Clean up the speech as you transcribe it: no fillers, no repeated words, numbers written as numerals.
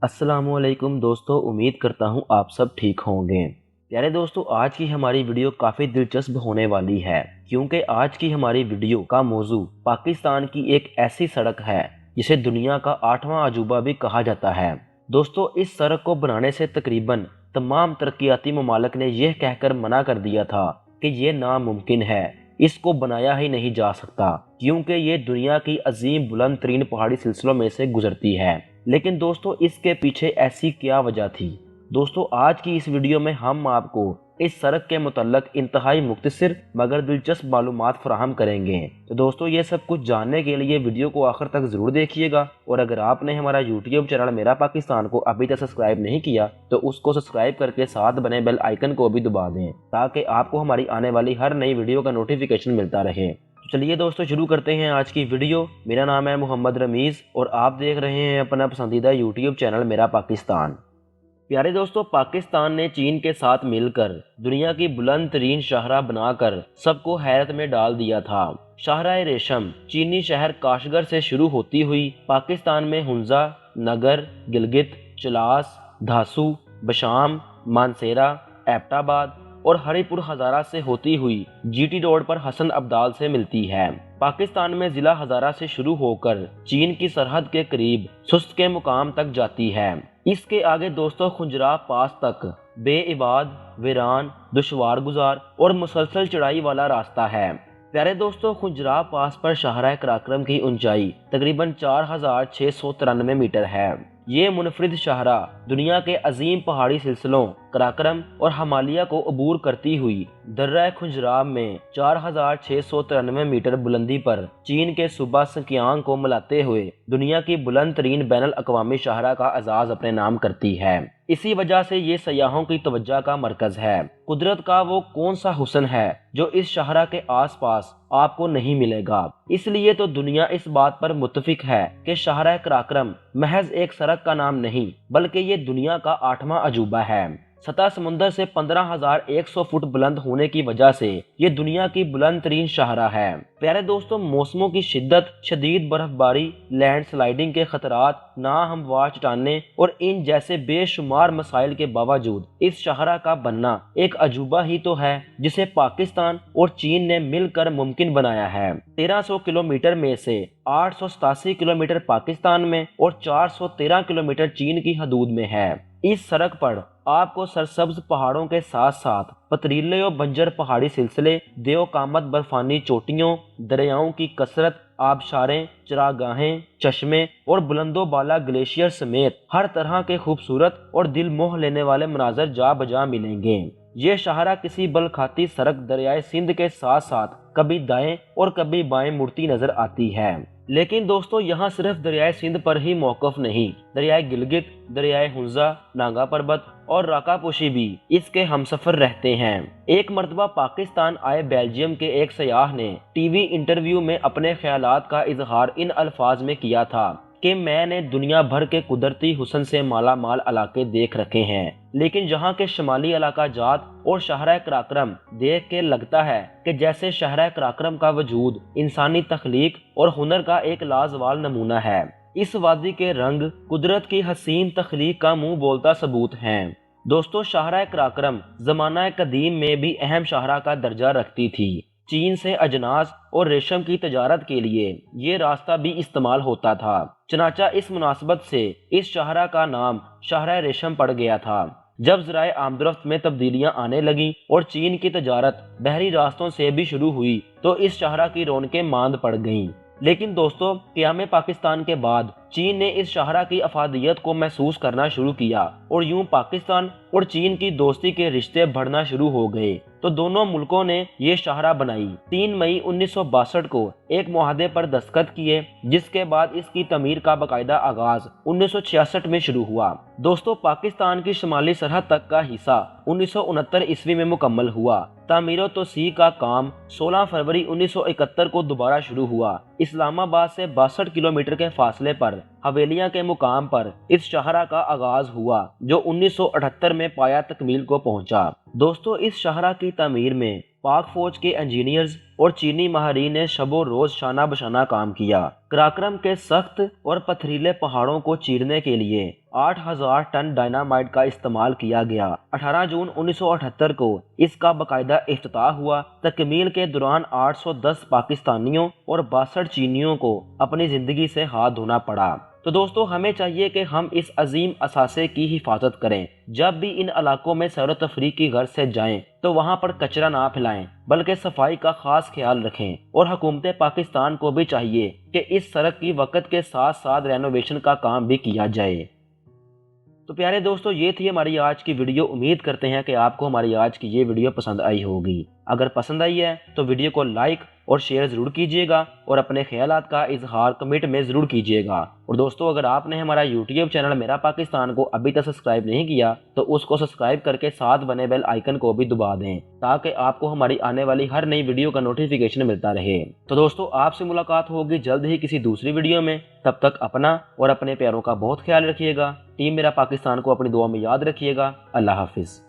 अस्सलाम वालेकुम दोस्तों, उम्मीद करता हूँ आप सब ठीक होंगे। प्यारे दोस्तों, आज की हमारी वीडियो काफ़ी दिलचस्प होने वाली है क्योंकि आज की हमारी वीडियो का मौजू पाकिस्तान की एक ऐसी सड़क है जिसे दुनिया का 8वां अजूबा भी कहा जाता है। दोस्तों, इस सड़क को बनाने से तकरीबन तमाम तरक्याती ममालिक ने यह कहकर मना कर दिया था कि ये नामुमकिन है, इसको बनाया ही नहीं जा सकता क्योंकि ये दुनिया की अजीम बुलंद तरीन पहाड़ी सिलसिलों में से गुजरती है। लेकिन दोस्तों, इसके पीछे ऐसी क्या वजह थी? दोस्तों, आज की इस वीडियो में हम आपको इस सड़क के मुतल्लक इंतहाई मुख्तसर मगर दिलचस्प मालूमात फराहम करेंगे। तो दोस्तों, ये सब कुछ जानने के लिए वीडियो को आखिर तक ज़रूर देखिएगा और अगर आपने हमारा यूट्यूब चैनल मेरा पाकिस्तान को अभी तक सब्सक्राइब नहीं किया तो उसको सब्सक्राइब करके साथ बने बेल आइकन को भी दबा दें ताकि आपको हमारी आने वाली हर नई वीडियो का नोटिफिकेशन मिलता रहे। चलिए दोस्तों, शुरू करते हैं आज की वीडियो। मेरा नाम है मोहम्मद रमीज़ और आप देख रहे हैं अपना पसंदीदा यूट्यूब चैनल मेरा पाकिस्तान। प्यारे दोस्तों, पाकिस्तान ने चीन के साथ मिलकर दुनिया की बुलंद तरीन शाहराह बनाकर सबको हैरत में डाल दिया था। शाहराह रेशम चीनी शहर काशगर से शुरू होती हुई पाकिस्तान में हुंजा, नगर, गिलगित, चलास, धासू, बशाम, मानसेरा, एबटाबाद और हरिपुर हजारा से होती हुई जीटी रोड पर हसन अब्दाल से मिलती है। पाकिस्तान में जिला हजारा से शुरू होकर चीन की सरहद के करीब सुस्त के मुकाम तक जाती है। इसके आगे दोस्तों खुंजरा पास तक बेइबाद, वीरान, दुश्वार गुजार और मुसलसल चढ़ाई वाला रास्ता है। प्यारे दोस्तों, खुंजरा पास पर शाहराह कराक्रम की ऊंचाई तकरीबन 4693 मीटर है। ये मुनफरिद शाहराह दुनिया के अजीम पहाड़ी सिलसिलों कराक्रम और हिमालय को अबूर करती हुई दर्रा खुंजराब में 4693 मीटर बुलंदी पर चीन के सूबा सिंकियांग को मिलाते हुए दुनिया की बुलंद तरीन बैनुल अक़वामी शाहराह का एजाज अपने नाम करती है। इसी वजह से ये सयाहों की तवज्जो का मरकज है। कुदरत का वो कौन सा हुस्न है जो इस शाहराह के आसपास आपको नहीं मिलेगा। इसलिए तो दुनिया इस बात पर मुत्तफिक है कि शाहराह कराक्रम महज एक सड़क का नाम नहीं बल्कि ये दुनिया का 8वां अजूबा है। सतह समुंदर से 15,100 फुट बुलंद होने की वजह से ये दुनिया की बुलंद तरीन शाहराह है। प्यारे दोस्तों, मौसमों की शिद्दत, शदीद बर्फबारी, लैंड स्लाइडिंग के खतरात, नाहमवार चट्टानें और इन जैसे बेशुमार मसाइल के बावजूद इस शाहराह का बनना एक अजूबा ही तो है जिसे पाकिस्तान और चीन ने मिलकर मुमकिन बनाया है। 1300 किलोमीटर में से 887 किलोमीटर पाकिस्तान में और 413 किलोमीटर चीन की हदूद में है। इस सड़क पर आपको सरसब्ज पहाड़ों के साथ साथ पथरीले और बंजर पहाड़ी सिलसिले, देवकामत बर्फानी चोटियों, दरियाओं की कसरत, आबशारें, चरागाहें, चश्मे और बुलंदो बाला ग्लेशियर समेत हर तरह के खूबसूरत और दिल मोह लेने वाले मनाजर जा बजा मिलेंगे। ये शाहराह किसी बलखाती सड़क दरियाए सिंध के साथ साथ कभी दाएं और कभी बाएं मुड़ती नजर आती है। लेकिन दोस्तों, यहाँ सिर्फ दरियाए सिंध पर ही मौकफ नहीं, दरियाए गिलगित, दरियाए हुंजा, नागा पर्वत और राकापोशी भी इसके हमसफर रहते हैं। एक मर्तबा पाकिस्तान आए बेल्जियम के एक सयाह ने टीवी इंटरव्यू में अपने ख्यालात का इजहार इन अल्फाज में किया था कि मैंने दुनिया भर के कुदरती हुस्न से माला माल इलाके देख रखे हैं, लेकिन जहाँ के शुमाली इलाका जात और शाहराह कराक्रम देख के लगता है कि जैसे शाहराह कराक्रम का वजूद इंसानी तख्लीक और हुनर का एक लाजवाब नमूना है। इस वादी के रंग कुदरत की हसीन तख्लीक का मुंह बोलता सबूत हैं। दोस्तों, शाहराह कराक्रम जमाना कदीम में भी अहम शाहराह का दर्जा रखती थी। चीन से अजनास और रेशम की तजारत के लिए ये रास्ता भी इस्तेमाल होता था। चनाचा इस मुनासबत से इस शाहराह का नाम शाहराह रेशम पड़ गया था। जब ज़राए आमदरफ्त में तब्दीलियां आने लगी और चीन की तजारत बहरी रास्तों से भी शुरू हुई तो इस शाहराह की रौनकें मांद पड़ गईं। लेकिन दोस्तों, क़याम पाकिस्तान के बाद चीन ने इस शाहराह की अफादियत को महसूस करना शुरू किया और यूं पाकिस्तान और चीन की दोस्ती के रिश्ते बढ़ना शुरू हो गए तो दोनों मुल्कों ने ये शाहराह बनाई। 3 मई 1962 को एक मुआहदे पर दस्तखत किए जिसके बाद इसकी तमीर का बाकायदा आगाज 1966 में शुरू हुआ। दोस्तों, पाकिस्तान की शुमाली सरहद तक का हिस्सा 1969 ईस्वी में मुकम्मल हुआ। तामीर व तोसी का काम 16 फरवरी 1971 को दोबारा शुरू हुआ। इस्लामाबाद से 62 किलोमीटर के फासले पर हवेलियां के मुकाम पर इस शाहराह का आगाज हुआ जो 1978 में पाया तकमील को पहुंचा। दोस्तों, इस शाहराह की तामीर में पाक फौज के इंजीनियर्स और चीनी माहरीन ने शबो रोज शाना बशाना काम किया। कराक्रम के सख्त और पथरीले पहाड़ों को चीरने के लिए 8000 टन डायनामाइट का इस्तेमाल किया गया। 18 जून 1978 को इसका बाकायदा इफ्तिताह हुआ। तकमील के दौरान 810 पाकिस्तानियों और 62 चीनियों को अपनी जिंदगी से हाथ धोना पड़ा। तो दोस्तों हमें चाहिए कि हम इस अजीम असासे की हिफाजत करें। जब भी इन इलाकों में सैर तफरीह की गर्ज से जाएं तो वहां पर कचरा ना फैलाएं, बल्कि सफाई का खास ख्याल रखें। और हुकूमत पाकिस्तान को भी चाहिए कि इस सड़क की वक्त के साथ साथ रेनोवेशन का काम भी किया जाए। तो प्यारे दोस्तों, ये थी हमारी आज की वीडियो। उम्मीद करते हैं कि आपको हमारी आज की ये वीडियो पसंद आई होगी। अगर पसंद आई है तो वीडियो को लाइक और शेयर ज़रूर कीजिएगा और अपने ख्यालात का इजहार कमेंट में ज़रूर कीजिएगा। और दोस्तों, अगर आपने हमारा यूट्यूब चैनल मेरा पाकिस्तान को अभी तक सब्सक्राइब नहीं किया तो उसको सब्सक्राइब करके साथ बने बेल आइकन को भी दबा दें, ताकि आपको हमारी आने वाली हर नई वीडियो का नोटिफिकेशन मिलता रहे। तो दोस्तों, आपसे मुलाकात होगी जल्द ही किसी दूसरी वीडियो में। तब तक अपना और अपने प्यारों का बहुत ख्याल रखिएगा। टीम मेरा पाकिस्तान को अपनी दुआ में याद रखिएगा। अल्लाह हाफिज़।